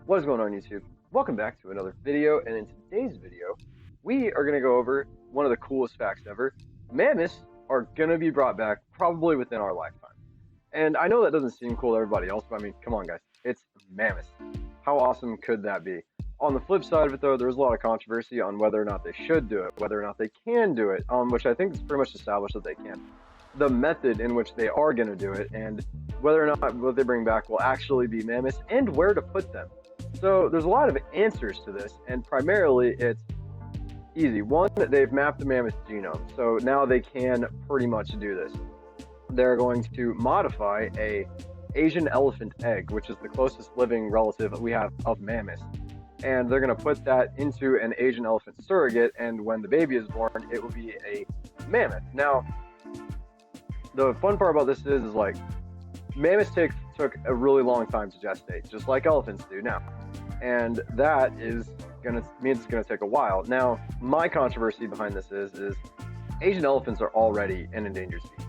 What is going on, YouTube? Welcome back to another video, and in today's video, we are going to go over one of the coolest facts ever. Mammoths are going to be brought back probably within our lifetime. And I know that doesn't seem cool to everybody else, but I mean, come on guys, it's mammoths. How awesome could that be? On the flip side of it though, there's a lot of controversy on whether or not they should do it, whether or not they can do it, which I think is pretty much established that they can. The method in which they are going to do it, and whether or not what they bring back will actually be mammoths, and where to put them. So there's a lot of answers to this, and primarily it's easy. One, they've mapped the mammoth genome, so now they can pretty much do this. They're going to modify a Asian elephant egg, which is the closest living relative we have of mammoths, and they're going to put that into an Asian elephant surrogate, and when the baby is born, it will be a mammoth. Now, the fun part about this is like, mammoths took a really long time to gestate, just like elephants do now. And that means it's gonna take a while. Now, my controversy behind this is Asian elephants are already an endangered species.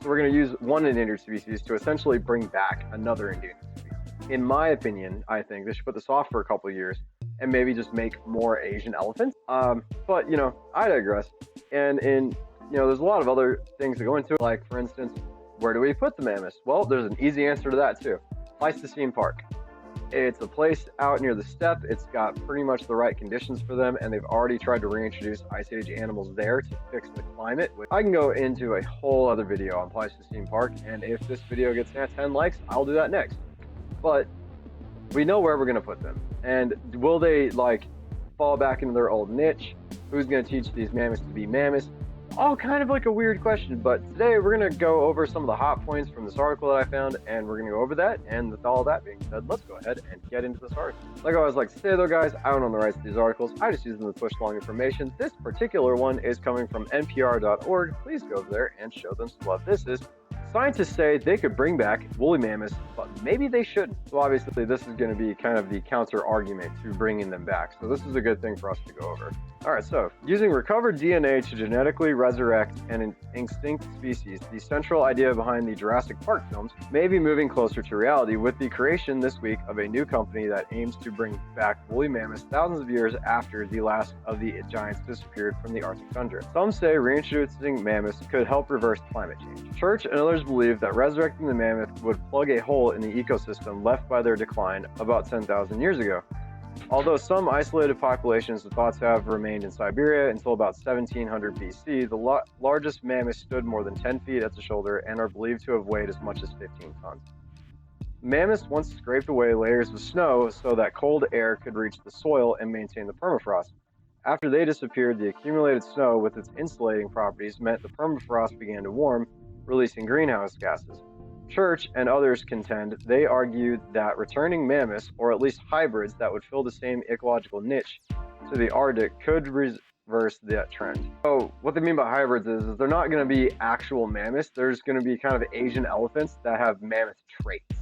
So we're gonna use one endangered species to essentially bring back another endangered species. In my opinion, I think they should put this off for a couple of years and maybe just make more Asian elephants. But I digress. And there's a lot of other things that go into it, like for instance, where do we put the mammoths? Well, there's an easy answer to that too. Pleistocene Park. It's a place out near the steppe. It's got pretty much the right conditions for them, and they've already tried to reintroduce Ice Age animals there to fix the climate. I can go into a whole other video on Pleistocene Park, and if this video gets 10 likes, I'll do that next. But we know where we're going to put them. And will they fall back into their old niche? Who's going to teach these mammoths to be mammoths? All kind of like a weird question, but today we're going to go over some of the hot points from this article that I found, and we're going to go over that. And with all that being said, let's go ahead and get into this article. Like I always like to say though, guys, I don't own the rights to these articles. I just use them to push along information. This particular one is coming from npr.org. Please go over there and show them some love. This is: scientists say they could bring back woolly mammoths, but maybe they shouldn't. So obviously this is going to be kind of the counter argument to bringing them back. So this is a good thing for us to go over. All right, so using recovered DNA to genetically resurrect an extinct species, the central idea behind the Jurassic Park films may be moving closer to reality with the creation this week of a new company that aims to bring back woolly mammoths thousands of years after the last of the giants disappeared from the Arctic tundra. Some say reintroducing mammoths could help reverse climate change. Church and others believe that resurrecting the mammoth would plug a hole in the ecosystem left by their decline about 10,000 years ago. Although some isolated populations are thought to have remained in Siberia until about 1700 BC, the largest mammoths stood more than 10 feet at the shoulder and are believed to have weighed as much as 15 tons. Mammoths once scraped away layers of snow so that cold air could reach the soil and maintain the permafrost. After they disappeared, the accumulated snow with its insulating properties meant the permafrost began to warm, releasing greenhouse gases. Church and others contend. They argued that returning mammoths, or at least hybrids that would fill the same ecological niche to the Arctic, could reverse that trend. So what they mean by hybrids is they're not going to be actual mammoths. There's going to be kind of Asian elephants that have mammoth traits.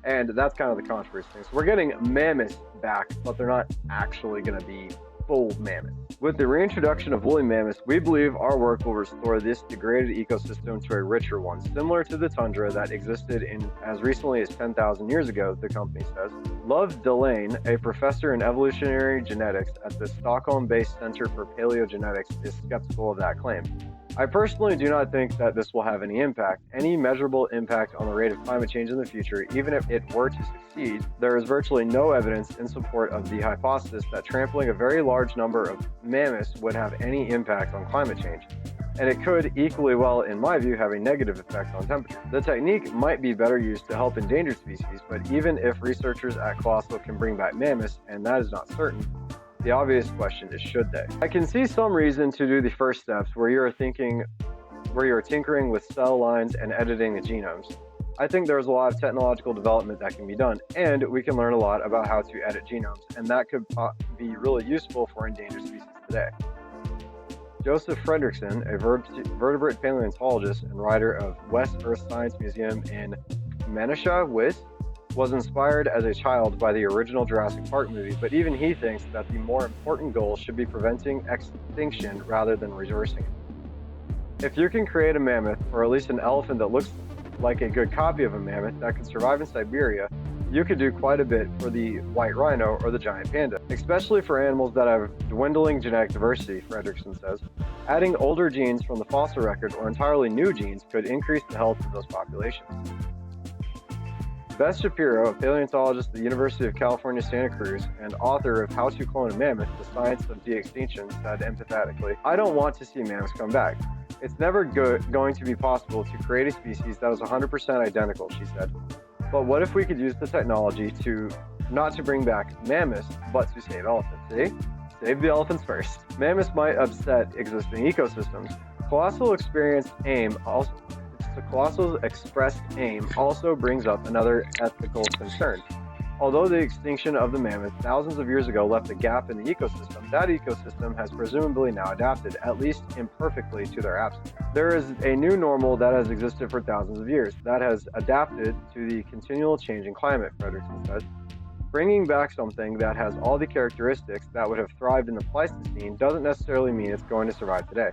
And that's kind of the controversy thing. So we're getting mammoths back, but they're not actually going to be full mammoths. With the reintroduction of woolly mammoths, we believe our work will restore this degraded ecosystem to a richer one, similar to the tundra that existed in as recently as 10,000 years ago, the company says. Love Delane, a professor in evolutionary genetics at the Stockholm-based Center for Paleogenetics, is skeptical of that claim. I personally do not think that this will have any measurable impact on the rate of climate change in the future. Even if it were to succeed, there is virtually no evidence in support of the hypothesis that trampling a very large number of mammoths would have any impact on climate change. And it could equally well, in my view, have a negative effect on temperature. The technique might be better used to help endangered species, but even if researchers at Colossal can bring back mammoths, and that is not certain, the obvious question is, should they? I can see some reason to do the first steps where you're tinkering with cell lines and editing the genomes. I think there's a lot of technological development that can be done, and we can learn a lot about how to edit genomes, and that could be really useful for endangered species today. Joseph Fredrickson, a vertebrate paleontologist and writer of West Earth Science Museum in Menasha, Wis, was inspired as a child by the original Jurassic Park movie, but even he thinks that the more important goal should be preventing extinction rather than reversing it. If you can create a mammoth, or at least an elephant that looks like a good copy of a mammoth that can survive in Siberia, you could do quite a bit for the white rhino or the giant panda, especially for animals that have dwindling genetic diversity, Fredrickson says. Adding older genes from the fossil record or entirely new genes could increase the health of those populations. Beth Shapiro, a paleontologist at the University of California, Santa Cruz, and author of How to Clone a Mammoth, The Science of De-Extinction, said empathetically, "I don't want to see mammoths come back. It's never going to be possible to create a species that is 100% identical," she said. "But what if we could use the technology to not to bring back mammoths, but to save elephants?" See? Save the elephants first. Mammoths might upset existing ecosystems. Colossal experienced aim also The colossal expressed aim also brings up another ethical concern. Although the extinction of the mammoth thousands of years ago left a gap in the ecosystem, that ecosystem has presumably now adapted, at least imperfectly, to their absence. There is a new normal that has existed for thousands of years, that has adapted to the continual changing climate, Fredrickson says. Bringing back something that has all the characteristics that would have thrived in the Pleistocene doesn't necessarily mean it's going to survive today,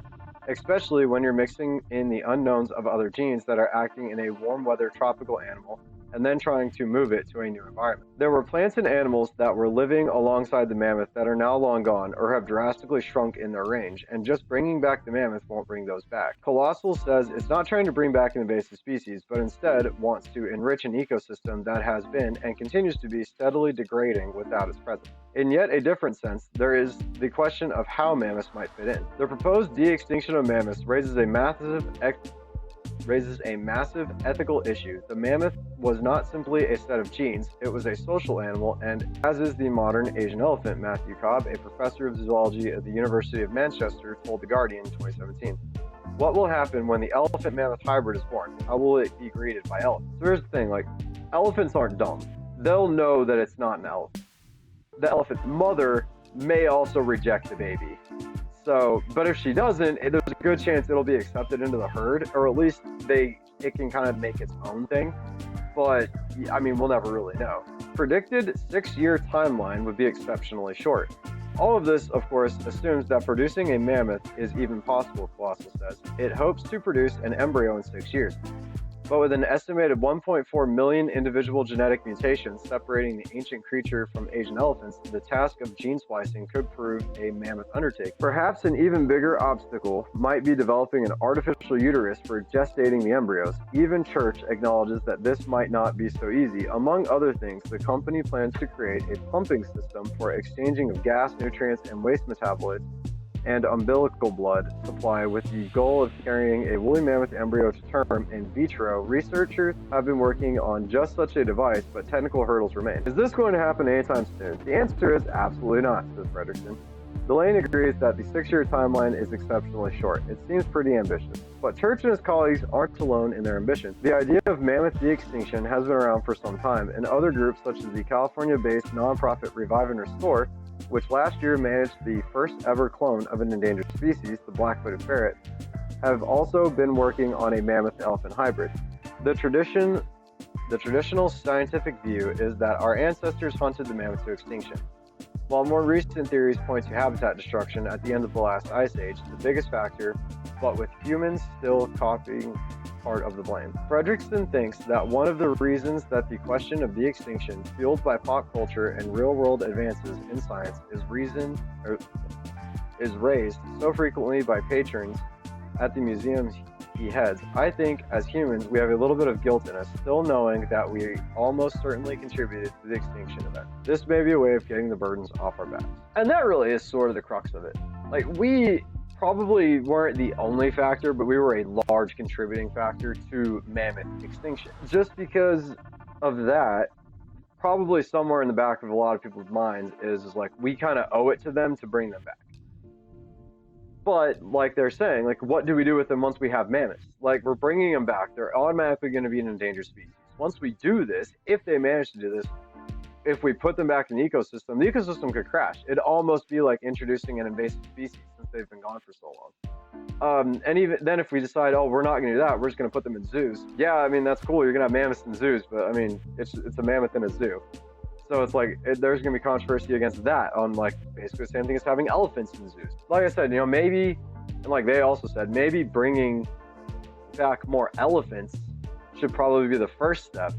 especially when you're mixing in the unknowns of other genes that are acting in a warm weather tropical animal and then trying to move it to a new environment. There were plants and animals that were living alongside the mammoth that are now long gone or have drastically shrunk in their range, and just bringing back the mammoth won't bring those back. Colossal says it's not trying to bring back an invasive species, but instead wants to enrich an ecosystem that has been and continues to be steadily degrading without its presence. In yet a different sense, there is the question of how mammoths might fit in. The proposed de-extinction of mammoths raises a massive ethical issue. The mammoth was not simply a set of genes, it was a social animal, and as is the modern Asian elephant, Matthew Cobb, a professor of zoology at the University of Manchester, told The Guardian in 2017. What will happen when the elephant-mammoth hybrid is born? How will it be greeted by elephants? So here's the thing, elephants aren't dumb. They'll know that it's not an elephant. The elephant mother may also reject the baby. But if she doesn't, there's a good chance it'll be accepted into the herd, or at least it can kind of make its own thing. But, we'll never really know. Predicted 6-year timeline would be exceptionally short. All of this, of course, assumes that producing a mammoth is even possible, Colossal says. It hopes to produce an embryo in 6 years. But with an estimated 1.4 million individual genetic mutations separating the ancient creature from Asian elephants, the task of gene splicing could prove a mammoth undertaking. Perhaps an even bigger obstacle might be developing an artificial uterus for gestating the embryos. Even Church acknowledges that this might not be so easy. Among other things, the company plans to create a pumping system for exchanging of gas, nutrients, and waste metabolites and umbilical blood supply with the goal of carrying a woolly mammoth embryo to term in vitro. Researchers have been working on just such a device, but technical hurdles remain. Is this going to happen anytime soon? The answer is absolutely not, says Fredrickson. Delaney agrees that the 6-year timeline is exceptionally short. It seems pretty ambitious. But Church and his colleagues aren't alone in their ambition. The idea of mammoth de-extinction has been around for some time, and other groups such as the California-based nonprofit Revive and Restore, which last year managed the first ever clone of an endangered species, the black-footed ferret, have also been working on a mammoth-elephant hybrid. The traditional scientific view is that our ancestors hunted the mammoth to extinction. While more recent theories point to habitat destruction at the end of the last ice age, the biggest factor, but with humans still copying part of the blame. Fredrickson thinks that one of the reasons that the question of de-extinction, fueled by pop culture and real-world advances in science, is raised so frequently by patrons at the museums he heads. I think, as humans, we have a little bit of guilt in us, still knowing that we almost certainly contributed to the extinction event. This may be a way of getting the burdens off our backs. And that really is sort of the crux of it. We probably weren't the only factor, but we were a large contributing factor to mammoth extinction. Just because of that, probably somewhere in the back of a lot of people's minds is we kind of owe it to them to bring them back. But like they're saying, what do we do with them once we have mammoths? We're bringing them back. They're automatically going to be an endangered species. Once we do this, if they manage to do this, if we put them back in the ecosystem could crash. It'd almost be like introducing an invasive species since they've been gone for so long. And even then, if we decide, we're not going to do that, we're just going to put them in zoos. Yeah, that's cool. You're going to have mammoths in zoos, but it's a mammoth in a zoo. So it's there's going to be controversy against that on basically the same thing as having elephants in zoos. Like I said, maybe, and they also said, maybe bringing back more elephants should probably be the first step.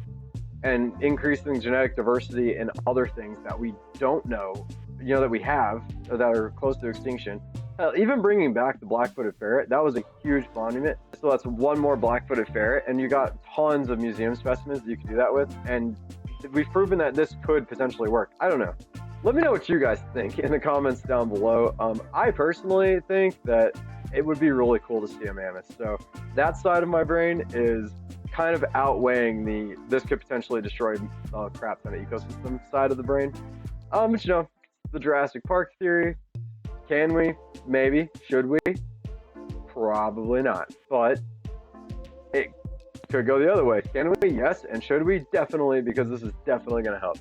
and increasing genetic diversity and other things that we don't know, that we have that are close to extinction. Even bringing back the black-footed ferret, that was a huge monument. So that's one more black-footed ferret, and you got tons of museum specimens that you can do that with, and we've proven that this could potentially work. I don't know. Let me know what you guys think in the comments down below. I personally think that it would be really cool to see a mammoth. So that side of my brain is kind of outweighing this could potentially destroy crap ton of ecosystem side of the brain. But the Jurassic Park theory. Can we? Maybe. Should we? Probably not. But it could go the other way. Can we? Yes. And should we? Definitely, because this is definitely going to help.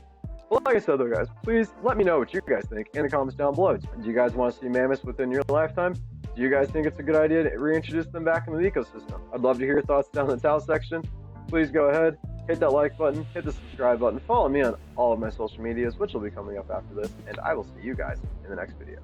Well, like I said though, guys, please let me know what you guys think in the comments down below. Do you guys want to see mammoths within your lifetime? Do you guys think it's a good idea to reintroduce them back into the ecosystem? I'd love to hear your thoughts down in the towel section. Please go ahead, hit that like button, hit the subscribe button, follow me on all of my social medias, which will be coming up after this, and I will see you guys in the next video.